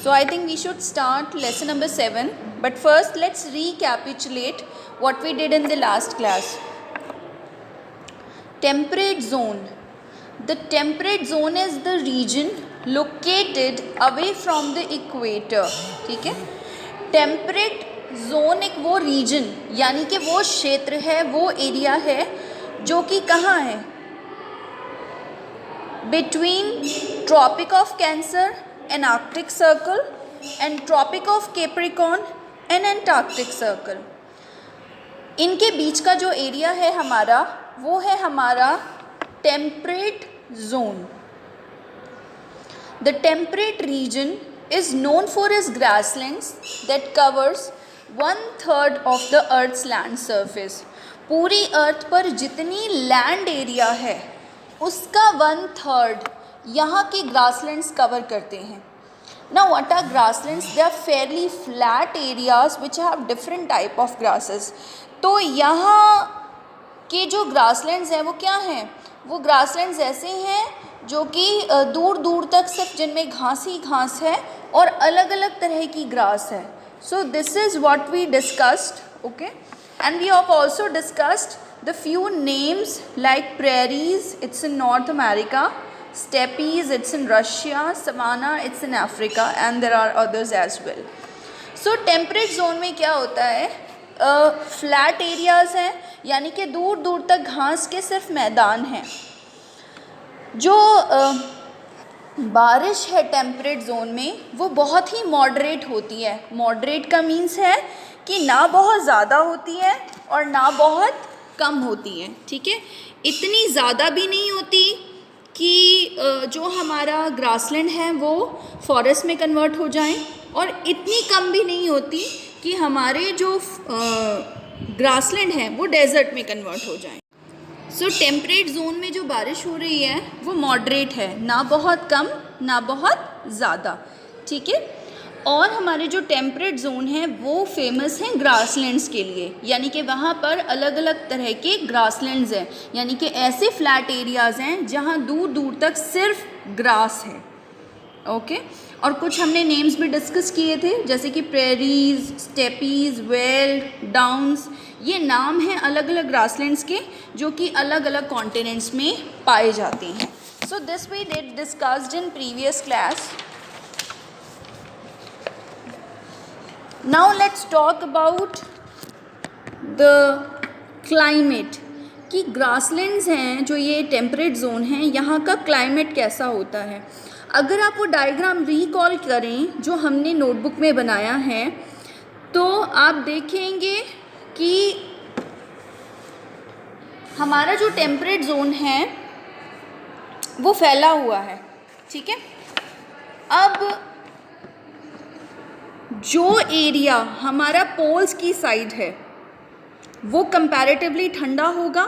So I think we should start lesson number 7. But first let's recapitulate what we did in the last class. Temperate zone. The temperate zone is the region located away from the equator. ठीक है. Temperate zone एक वो region यानी कि वो क्षेत्र है, वो एरिया है जो कि कहाँ है, between Tropic of Cancer and Arctic Circle and Tropic of Capricorn and Antarctic Circle. इनके बीच का जो एरिया है हमारा, वो है हमारा temperate zone. The temperate region is known for its grasslands that covers 1/3 of the Earth's land surface. पूरी अर्थ पर जितनी लैंड एरिया है उसका 1/3 यहाँ के ग्रासलैंड्स कवर करते हैं. Now what are grasslands? They are fairly flat areas which have different type of grasses. तो यहाँ के जो ग्रासलैंड्स हैं वो क्या हैं? वो ग्रासलैंड्स ऐसे हैं जो कि दूर दूर तक सिर्फ जिनमें घास ही घास है और अलग अलग तरह की ग्रास है. So this is what we discussed, okay? And we have also discussed the few names like prairies, it's in North America, steppes, it's in Russia, savanna, it's in Africa, and there are others as well. So temperate zone में क्या होता है, flat areas हैं यानी कि दूर दूर तक घास के सिर्फ मैदान हैं. जो बारिश है टेम्परेट जोन में वो बहुत ही मॉडरेट होती है. मॉडरेट का मीन्स है कि ना बहुत ज़्यादा होती है और ना बहुत कम होती है. ठीक है, इतनी ज़्यादा भी नहीं होती कि जो हमारा ग्रासलैंड है वो फॉरेस्ट में कन्वर्ट हो जाए और इतनी कम भी नहीं होती कि हमारे जो ग्रासलैंड है वो डेजर्ट में कन्वर्ट हो जाए. सो टेम्परेट जोन में जो बारिश हो रही है वो मॉडरेट है, ना बहुत कम ना बहुत ज़्यादा. ठीक है, और हमारे जो टेम्परेट जोन है वो फेमस हैं ग्रासलैंड्स के लिए, यानी कि वहाँ पर अलग अलग तरह के ग्रासलैंड्स हैं, यानी कि ऐसे फ्लैट एरियाज़ हैं जहाँ दूर दूर तक सिर्फ ग्रास है. ओके, और कुछ हमने नेम्स भी डिस्कस किए थे जैसे कि प्रेरीज, स्टेपीज, वेल्ड, डाउन्स. ये नाम हैं अलग अलग ग्रासलैंड्स के जो कि अलग अलग कॉन्टिनेंट्स में पाए जाते हैं. So this we did discussed in previous class. Now let's talk about the climate कि ग्रासलैंड्स हैं जो ये टेम्परेट जोन हैं यहाँ का क्लाइमेट कैसा होता है. अगर आप वो डायग्राम रिकॉल करें जो हमने नोटबुक में बनाया है तो आप देखेंगे कि हमारा जो टेम्परेट जोन है वो फैला हुआ है. ठीक है, अब जो एरिया हमारा पोल्स की साइड है वो कंपैरेटिवली ठंडा होगा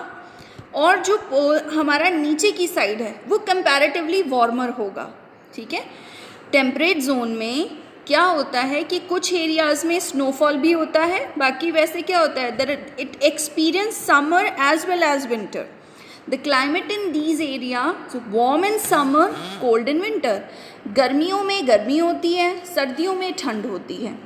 और जो हमारा नीचे की साइड है वो कंपैरेटिवली वार्मर होगा. ठीक है, टेम्परेट जोन में क्या होता है कि कुछ एरियाज़ में स्नोफॉल भी होता है, बाकी वैसे क्या होता है it experience summer as well as winter. The climate in these area warm in summer, cold in winter. गर्मियों में गर्मी होती है, सर्दियों में ठंड होती है.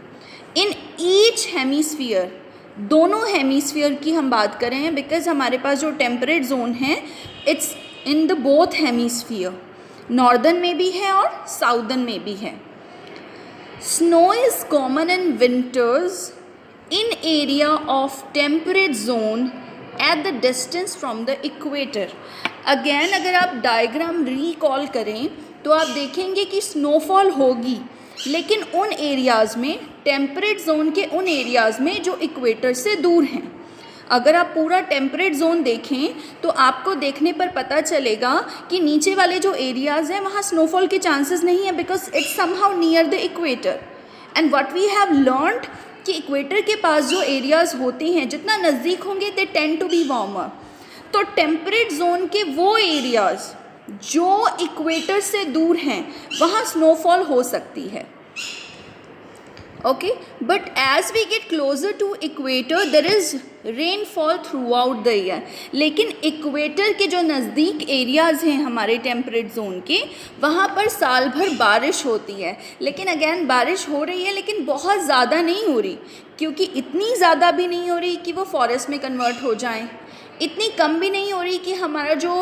इन ईच हेमीस्फीयर, दोनों हेमीस्फीयर की हम बात करें बिकॉज हमारे पास जो टेम्परेट जोन है it's in the both hemisphere, northern में भी है और साउदर्न में भी है. Snow is common in winters in area of temperate zone at the distance from the equator. Again अगर आप डायग्राम रिकॉल करें तो आप देखेंगे कि स्नोफॉल होगी लेकिन उन एरियाज़ में, टेम्परेट जोन के उन एरियाज़ में जो इक्वेटर से दूर हैं. अगर आप पूरा टेम्परेट जोन देखें तो आपको देखने पर पता चलेगा कि नीचे वाले जो एरियाज़ हैं वहाँ स्नोफॉल के चांसेस नहीं है because it's somehow near the equator. And what we have learned कि इक्वेटर के पास जो एरियाज़ होते हैं जितना नज़दीक होंगे they tend to be warmer. तो टेम्परेट जोन के वो एरियाज़ जो इक्वेटर से दूर हैं वहाँ स्नोफॉल हो सकती है. okay, but as we get closer to equator there is rainfall throughout the year. लेकिन इक्वेटर के जो नज़दीक एरियाज़ हैं हमारे टेम्परेट जोन के, वहाँ पर साल भर बारिश होती है. लेकिन अगेन बारिश हो रही है लेकिन बहुत ज़्यादा नहीं हो रही, क्योंकि इतनी ज़्यादा भी नहीं हो रही कि वो फॉरेस्ट में कन्वर्ट हो जाएं, इतनी कम भी नहीं हो रही कि हमारा जो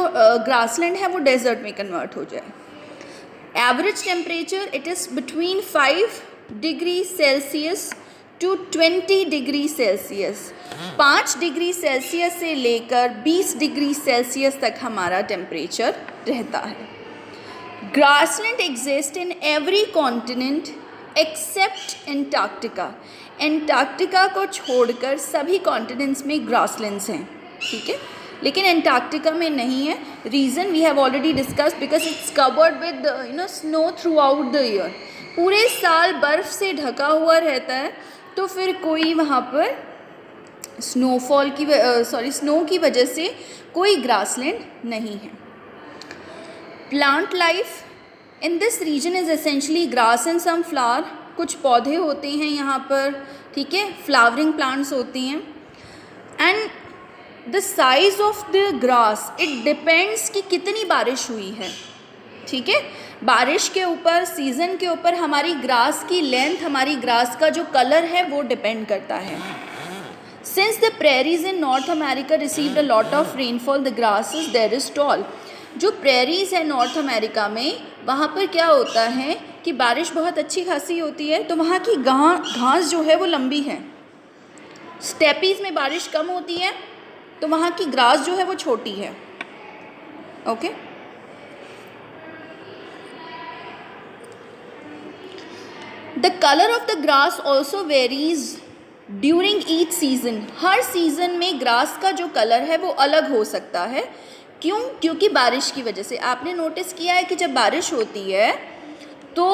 ग्रासलैंड है वो डेजर्ट में कन्वर्ट हो जाए. Average temperature it is between 5 degree Celsius to 20 degree Celsius. 5 degree Celsius से लेकर 20 डिग्री सेल्सियस तक हमारा टेम्परेचर रहता है. Grassland exist in every continent except Antarctica. Antarctica को छोड़कर सभी कॉन्टिनेंट्स में ग्रासलैंड्स हैं, ठीक है, लेकिन एंटार्क्टिका में नहीं है. Reason we have already discussed, because it's covered with snow throughout the year. पूरे साल बर्फ़ से ढका हुआ रहता है, तो फिर कोई वहाँ पर स्नो की वजह से कोई ग्रासलैंड नहीं है. Plant life in this region is essentially grass and some flower. कुछ पौधे होते हैं यहाँ पर, ठीक है, फ्लावरिंग प्लांट्स होती हैं. And the size of the grass it depends कि कितनी बारिश हुई है, ठीक है. बारिश के ऊपर, सीज़न के ऊपर हमारी ग्रास की लेंथ, हमारी ग्रास का जो कलर है वो डिपेंड करता है. Since the prairies in North America received a lot of rainfall the grass is there is tall. जो प्रेरीज है नॉर्थ अमेरिका में, वहाँ पर क्या होता है कि बारिश बहुत अच्छी खासी होती है, तो वहाँ की घास जो है वो लंबी है. स्टेपीज़ में बारिश कम होती है, तो वहाँ की ग्रास जो है वो छोटी है. Okay, the colour of the grass also varies during each season. Her season में ग्रास का जो कलर है वो अलग हो सकता है. क्यों? क्योंकि बारिश की वजह से. आपने नोटिस किया है कि जब बारिश होती है तो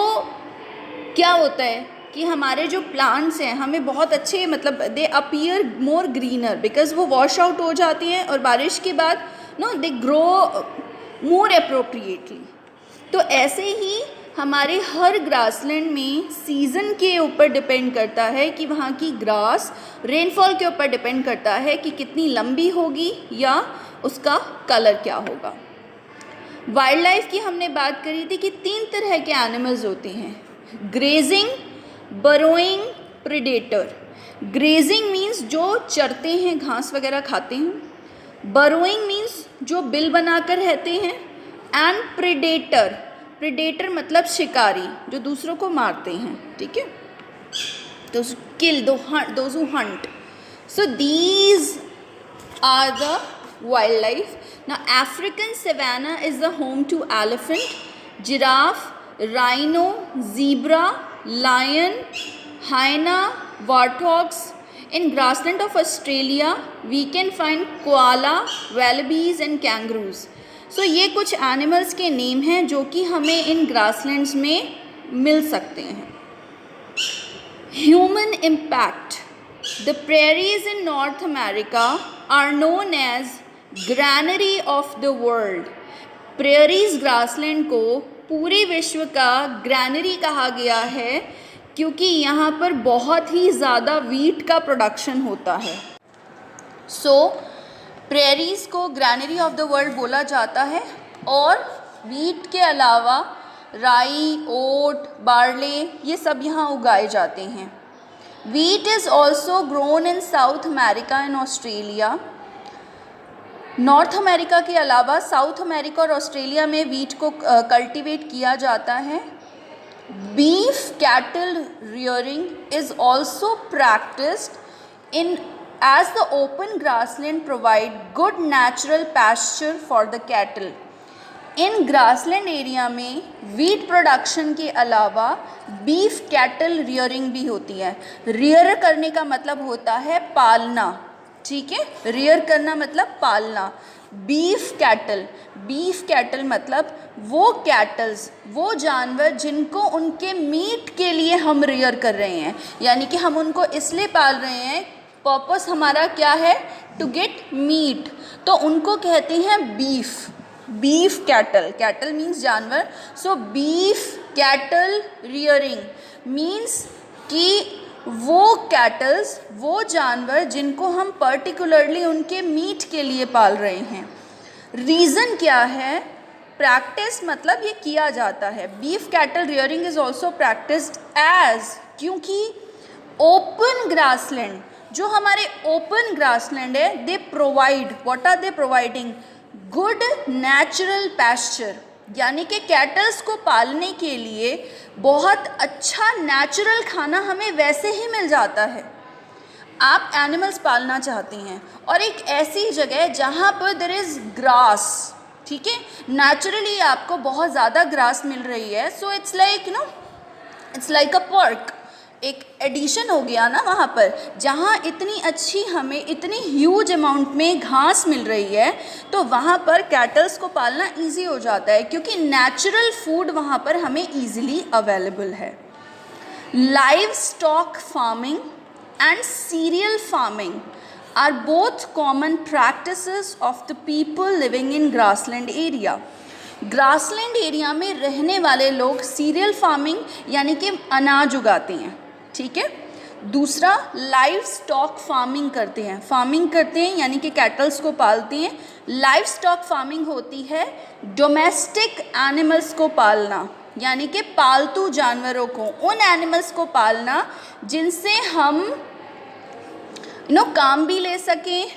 क्या होता है कि हमारे जो प्लांट्स हैं हमें बहुत अच्छे, मतलब दे अपीयर मोर ग्रीनर बिकॉज वो वॉश आउट हो जाती हैं, और बारिश के बाद दे ग्रो मोर अप्रोप्रिएटली. तो ऐसे ही हमारे हर ग्रासलैंड में सीज़न के ऊपर डिपेंड करता है कि वहाँ की ग्रास, रेनफॉल के ऊपर डिपेंड करता है कि कितनी लंबी होगी या उसका कलर क्या होगा. वाइल्ड लाइफ की हमने बात करी थी कि 3 तरह के एनिमल्स होते हैं: grazing, burrowing, predator. Grazing means जो चरते हैं, घास वगैरह खाते हैं. बरोइंग मीन्स जो बिल बनाकर रहते हैं. एंड प्रेडेटर, प्रेडेटर मतलब शिकारी, जो दूसरों को मारते हैं, ठीक है, तो kill, those who hunt. So these are the wildlife. Now African savanna is the home to elephant, giraffe, rhino, zebra, lion, hyena, warthogs. In grassland of Australia we can find koala, wallabies and kangaroos. So ये कुछ animals के name हैं जो कि हमें इन grasslands में मिल सकते हैं. Human impact. The prairies in North America are known as granary of the world. Prairies grassland को पूरे विश्व का ग्रैनरी कहा गया है, क्योंकि यहाँ पर बहुत ही ज़्यादा वीट का प्रोडक्शन होता है. सो प्रेरीज को ग्रैनरी ऑफ द वर्ल्ड बोला जाता है. और वीट के अलावा राई, ओट, बार्ले, ये सब यहाँ उगाए जाते हैं. Wheat is also grown in South America and Australia. North America के अलावा साउथ अमेरिका और ऑस्ट्रेलिया में वीट को कल्टीवेट किया जाता है. Beef cattle rearing is also practised in as the open grassland provide good natural pasture for the cattle. In grassland area में wheat production के अलावा बीफ कैटल रियरिंग भी होती है. रियर करने का मतलब होता है पालना, ठीक है, रियर करना मतलब पालना. बीफ कैटल मतलब वो कैटल्स, वो जानवर जिनको उनके मीट के लिए हम रियर कर रहे हैं, यानी कि हम उनको इसलिए पाल रहे हैं, पर्पस हमारा क्या है, टू गेट मीट, तो उनको कहते हैं बीफ कैटल. मीन्स जानवर. सो बीफ कैटल रियरिंग मीन्स कि वो कैटल्स, वो जानवर जिनको हम पर्टिकुलरली उनके मीट के लिए पाल रहे हैं। रीज़न क्या है? प्रैक्टिस मतलब ये किया जाता है। Beef cattle rearing is also practised as, क्योंकि ओपन ग्रासलैंड, जो हमारे ओपन ग्रासलैंड है, they provide, what are they providing? Good natural pasture, यानी कि कैटल्स को पालने के लिए बहुत अच्छा नेचुरल खाना हमें वैसे ही मिल जाता है। आप एनिमल्स पालना चाहते हैं और एक ऐसी जगह जहाँ पर देयर इज़ ग्रास, ठीक है, नेचुरली आपको बहुत ज़्यादा ग्रास मिल रही है, so it's like it's like a park, एक एडिशन हो गया ना वहाँ पर, जहाँ इतनी अच्छी हमें इतनी ह्यूज अमाउंट में घास मिल रही है, तो वहाँ पर कैटल्स को पालना इजी हो जाता है क्योंकि नेचुरल फूड वहाँ पर हमें इजीली अवेलेबल है। Live stock farming and serial farming are both common practices of the people living in grassland area. Grassland area में रहने वाले लोग सीरियल फार्मिंग यानी कि अनाज उगाते हैं, ठीक है। दूसरा लाइव स्टॉक फार्मिंग करते हैं यानी कि कैटल्स को पालते हैं। लाइव स्टॉक फार्मिंग होती है डोमेस्टिक एनिमल्स को पालना, यानी कि पालतू जानवरों को, उन एनिमल्स को पालना जिनसे हम काम भी ले सकें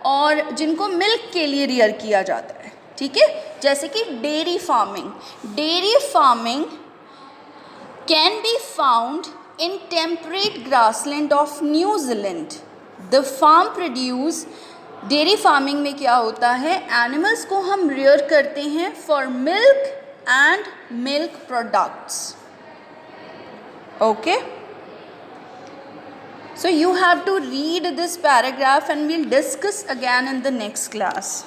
और जिनको मिल्क के लिए रियर किया जाता है, ठीक है। जैसे कि dairy farming can be found in temperate grassland of New Zealand. The farm produce, dairy farming में क्या होता है, एनिमल्स को हम रियर करते हैं for milk and milk products, okay. So you have to read this paragraph and we'll discuss again in the next class.